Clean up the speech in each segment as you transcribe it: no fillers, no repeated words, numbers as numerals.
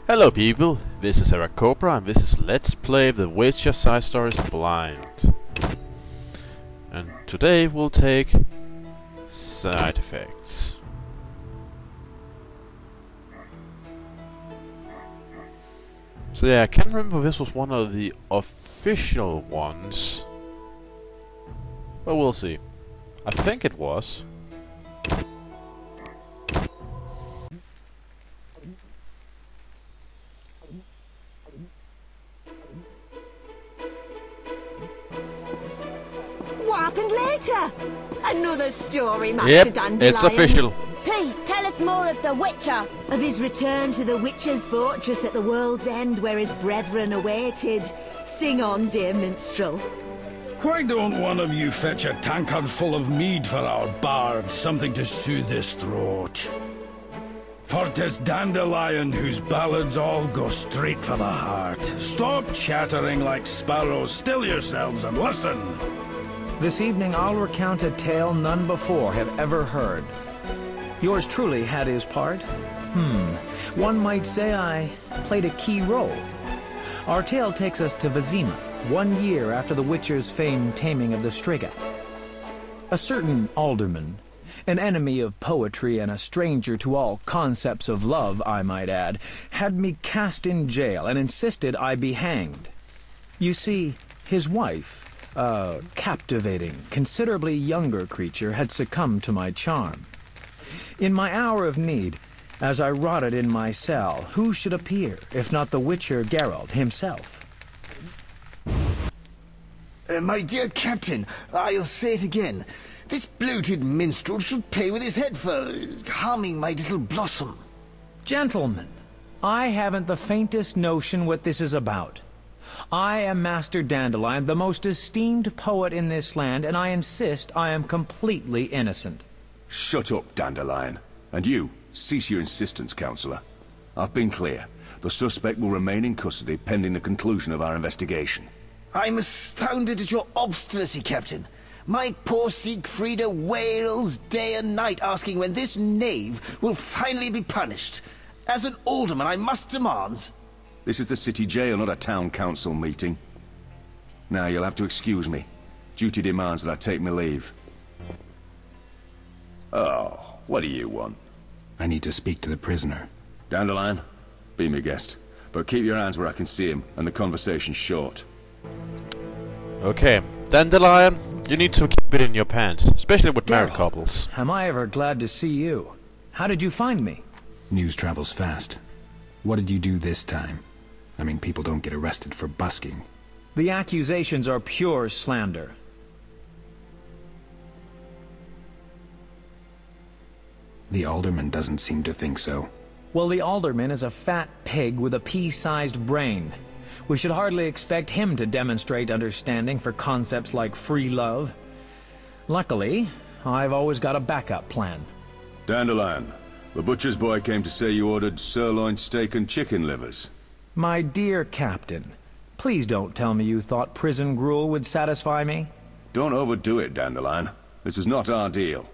Hello people, this is Eric Cobra and this is Let's Play The Witcher Sidestories Blind. And today we'll take side effects. So yeah, I can't remember if this was one of the official ones, but we'll see. I think it was. What happened later? Another story, Master Dandelion. It's official. Please tell us more of the Witcher. Of his return to the Witcher's fortress at the world's end where his brethren awaited. Sing on, dear minstrel. Why don't one of you fetch a tankard full of mead for our bard, something to soothe his throat? For 'tis Dandelion whose ballads all go straight for the heart. Stop chattering like sparrows, still yourselves and listen. This evening I'll recount a tale none before have ever heard. Yours truly had his part. One might say I played a key role. Our tale takes us to Vizima, 1 year after the Witcher's famed taming of the Striga. A certain alderman, an enemy of poetry and a stranger to all concepts of love, I might add, had me cast in jail and insisted I be hanged. You see, his wife, a captivating, considerably younger creature, had succumbed to my charm. In my hour of need, as I rotted in my cell, who should appear, if not the Witcher Geralt himself? My dear Captain, I'll say it again. This bloated minstrel should pay with his head for harming my little blossom. Gentlemen, I haven't the faintest notion what this is about. I am Master Dandelion, the most esteemed poet in this land, and I insist I am completely innocent. Shut up, Dandelion. And you, cease your insistence, Counselor. I've been clear. The suspect will remain in custody pending the conclusion of our investigation. I'm astounded at your obstinacy, Captain. My poor Siegfrieda wails day and night asking when this knave will finally be punished. As an alderman, I must demand... This is the city jail, not a town council meeting. Now, you'll have to excuse me. Duty demands that I take my leave. Oh, what do you want? I need to speak to the prisoner. Dandelion, be my guest. But keep your hands where I can see him, and the conversation short. Okay, Dandelion, you need to keep it in your pants, especially with married Geralt, couples. Am I ever glad to see you? How did you find me? News travels fast. What did you do this time? I mean, people don't get arrested for busking. The accusations are pure slander. The alderman doesn't seem to think so. Well, the alderman is a fat pig with a pea-sized brain. We should hardly expect him to demonstrate understanding for concepts like free love. Luckily, I've always got a backup plan. Dandelion, the butcher's boy came to say you ordered sirloin steak and chicken livers. My dear Captain, please don't tell me you thought prison gruel would satisfy me. Don't overdo it, Dandelion. This was not our deal.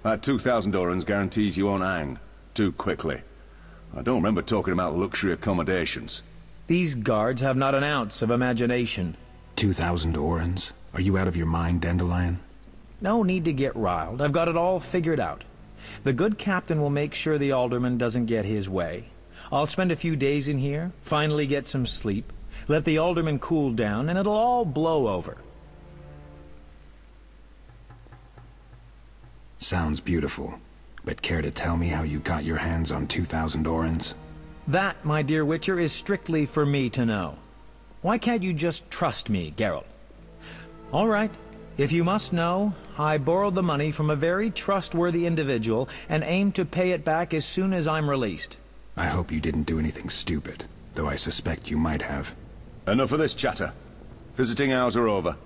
That 2,000 orens guarantees you won't hang too quickly. I don't remember talking about luxury accommodations. These guards have not an ounce of imagination. 2,000 orens? Are you out of your mind, Dandelion? No need to get riled. I've got it all figured out. The good captain will make sure the alderman doesn't get his way. I'll spend a few days in here, finally get some sleep, let the alderman cool down, and it'll all blow over. Sounds beautiful. But care to tell me how you got your hands on 2,000 orens? That, my dear Witcher, is strictly for me to know. Why can't you just trust me, Geralt? All right. If you must know, I borrowed the money from a very trustworthy individual and aim to pay it back as soon as I'm released. I hope you didn't do anything stupid, though I suspect you might have. Enough of this chatter. Visiting hours are over.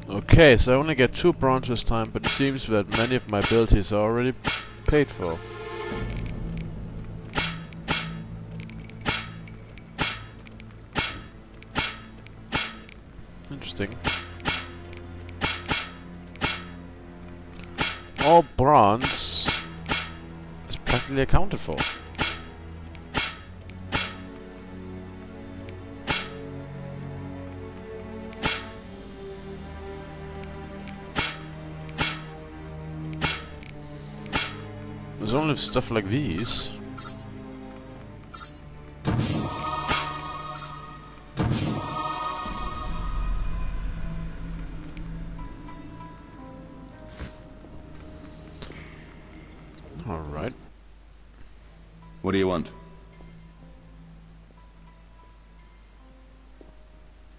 Okay, so I only get 2 bronze this time, but it seems that many of my abilities are already paid for. Interesting. all bronze is practically accounted for. There's only stuff like these. Alright. What do you want?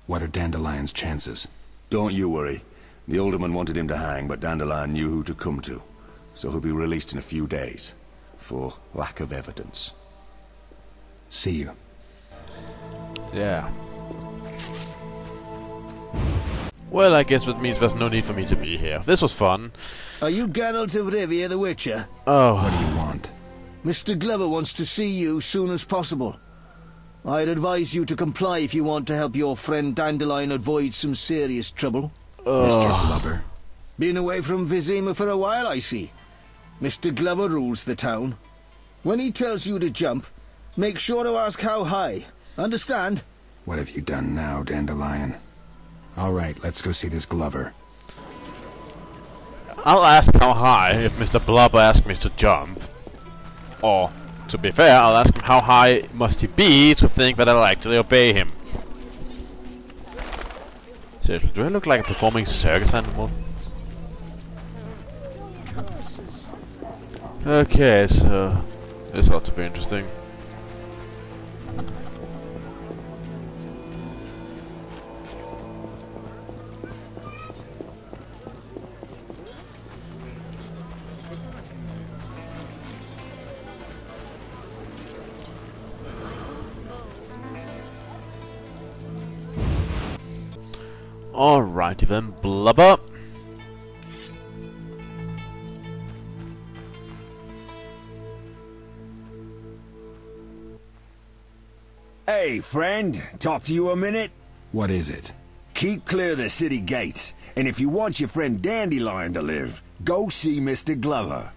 What are Dandelion's chances? Don't you worry. The alderman wanted him to hang, but Dandelion knew who to come to. So he'll be released in a few days. For lack of evidence. See you. Yeah. Well, I guess that means there's no need for me to be here. This was fun. Are you Geralt of Rivia, the Witcher? Oh. What do you want? Mr. Glover wants to see you soon as possible. I'd advise you to comply if you want to help your friend Dandelion avoid some serious trouble. Mr. Glover? Been away from Vizima for a while, I see. Mr. Glover rules the town. When he tells you to jump, make sure to ask how high. Understand? What have you done now, Dandelion? All right, let's go see this Glover. I'll ask how high if Mr. Blubber asks me to jump. Or, to be fair, I'll ask him how high must he be to think that I'll actually obey him. Seriously, do I look like a performing circus animal? Okay, so this ought to be interesting. Alrighty then, Blubber. Hey, friend, talk to you a minute? What is it? Keep clear of the city gates, and if you want your friend Dandelion to live, go see Mr. Glover.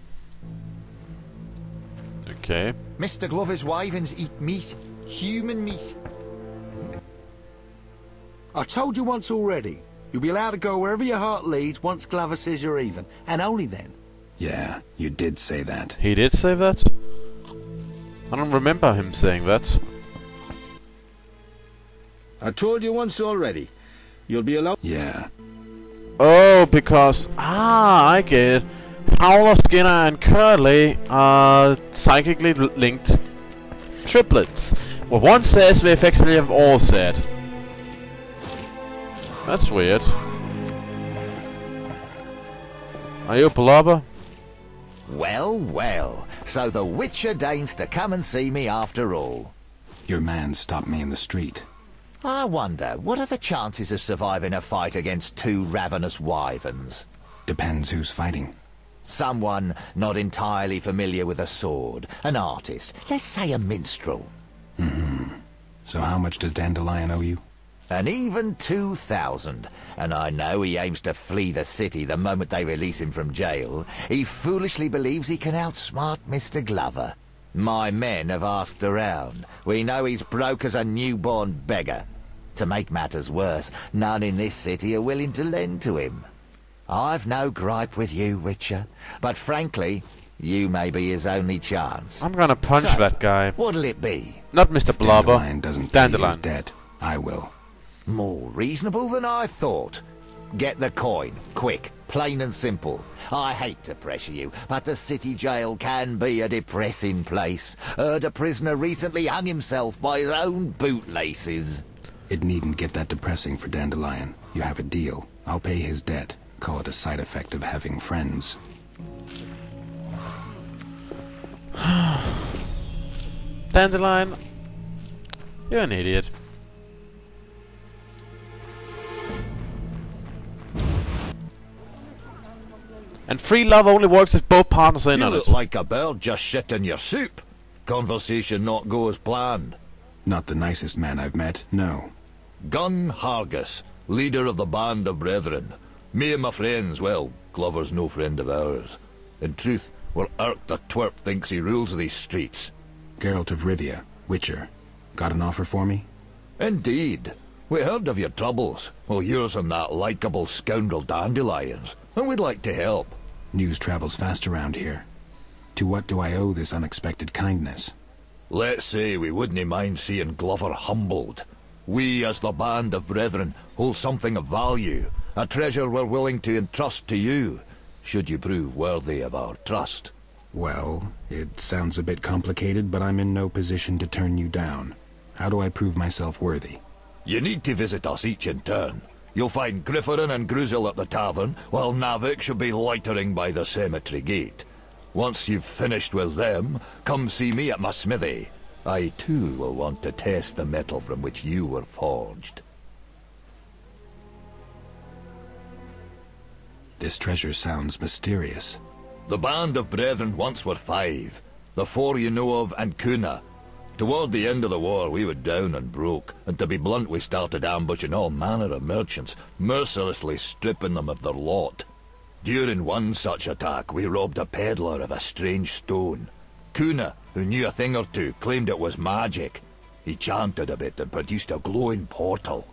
Okay. Mr. Glover's wyverns eat meat. Human meat. I told you once already. You'll be allowed to go wherever your heart leads once Glover says you're even, and only then. Yeah, you did say that. He did say that? I don't remember him saying that. I told you once already. You'll be allowed... Yeah. Oh, because... Ah, I get it. Howler, Skinner, and Curly are psychically linked triplets. What one says, they effectively have all said. That's weird. Are you Blubber? Well, well. So the Witcher deigns to come and see me after all. Your man stopped me in the street. I wonder, what are the chances of surviving a fight against two ravenous wyverns? Depends who's fighting. Someone not entirely familiar with a sword. An artist. Let's say a minstrel. Mm-hmm. So how much does Dandelion owe you? An even 2,000. And I know he aims to flee the city the moment they release him from jail. He foolishly believes he can outsmart Mr. Glover. My men have asked around. We know he's broke as a newborn beggar. To make matters worse, none in this city are willing to lend to him. I've no gripe with you, Witcher, but frankly, you may be his only chance. I'm gonna punch that guy. What'll it be? Not Mr. Blubber. Dandelion doesn't pay his debt. I will. More reasonable than I thought. Get the coin, quick, plain and simple. I hate to pressure you, but the city jail can be a depressing place. Heard a prisoner recently hung himself by his own bootlaces. It needn't get that depressing for Dandelion. You have a deal. I'll pay his debt. Call it a side effect of having friends. Dandelion, you're an idiot. And free love only works if both partners are in You on look it. like a bird just shit in your soup. Conversation not go as planned. Not the nicest man I've met, no. Gun Hargus, leader of the Band of Brethren. Me and my friends, well, Glover's no friend of ours. In truth, we're irked the twerp thinks he rules these streets. Geralt of Rivia, Witcher. Got an offer for me? Indeed. We heard of your troubles. Well, yours and that likeable scoundrel Dandelion's, and we'd like to help. News travels fast around here. To what do I owe this unexpected kindness? Let's say we wouldn't mind seeing Glover humbled. We, as the band of brethren, hold something of value, a treasure we're willing to entrust to you, should you prove worthy of our trust. Well, it sounds a bit complicated, but I'm in no position to turn you down. How do I prove myself worthy? You need to visit us each in turn. You'll find Grifferin and Gruzel at the tavern, while Navik should be loitering by the cemetery gate. Once you've finished with them, come see me at my smithy. I too will want to test the metal from which you were forged. This treasure sounds mysterious. The band of brethren once were 5. The 4 you know of, and Kuna. Toward the end of the war, we were down and broke, and to be blunt, we started ambushing all manner of merchants, mercilessly stripping them of their lot. During one such attack, we robbed a peddler of a strange stone. Kuna, who knew a thing or two, claimed it was magic. He chanted a bit and produced a glowing portal.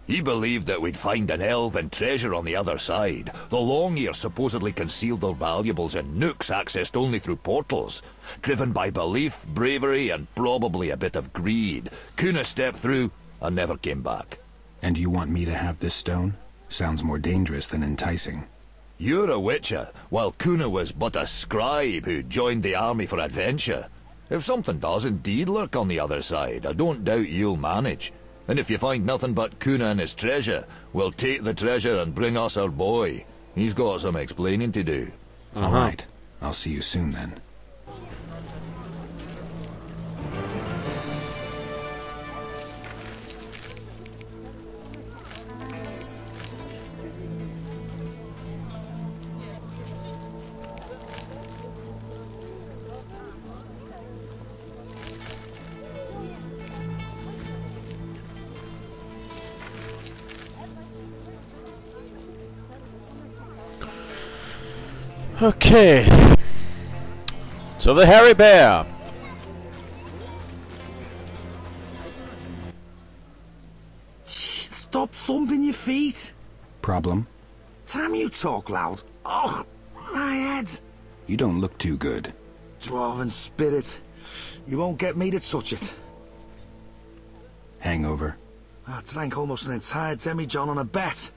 He believed that we'd find an elven treasure on the other side. The Long-Ear supposedly concealed their valuables in nooks accessed only through portals. Driven by belief, bravery, and probably a bit of greed, Kuna stepped through and never came back. And you want me to have this stone? Sounds more dangerous than enticing. You're a witcher, while Kuna was but a scribe who joined the army for adventure. If something does indeed lurk on the other side, I don't doubt you'll manage. And if you find nothing but Kuna and his treasure, we'll take the treasure and bring us our boy. He's got some explaining to do. All right. I'll see you soon then. Okay. So the hairy bear. Stop thumping your feet. Problem? Time you talk loud. Oh, my head. You don't look too good. Dwarven spirit. You won't get me to touch it. Hangover? I drank almost an entire demijohn on a bet.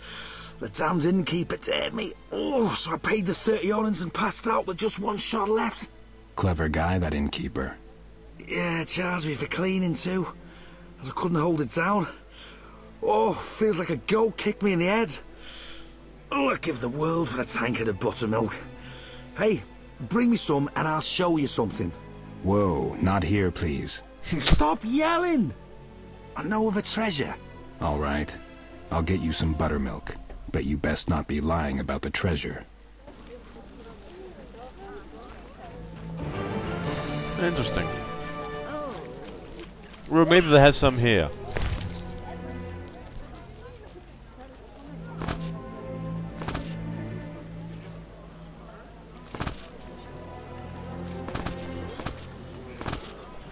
The damned innkeeper dared me. Oh, so I paid the 30 orens and passed out with just one shot left. Clever guy, that innkeeper. Yeah, charged me for cleaning too, as I couldn't hold it down. Oh, feels like a goat kicked me in the head. Oh, I'd give the world for a tankard of buttermilk. Hey, bring me some and I'll show you something. Whoa, not here, please. Stop yelling! I know of a treasure. All right. I'll get you some buttermilk. But you best not be lying about the treasure. Interesting. Well, maybe they had some here.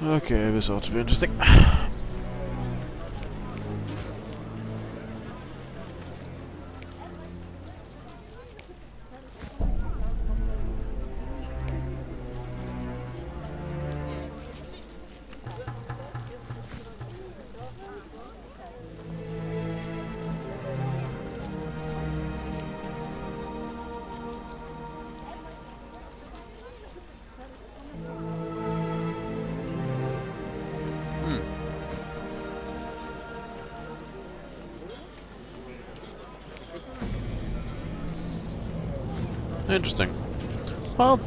Okay, this ought to be interesting. Interesting. Well,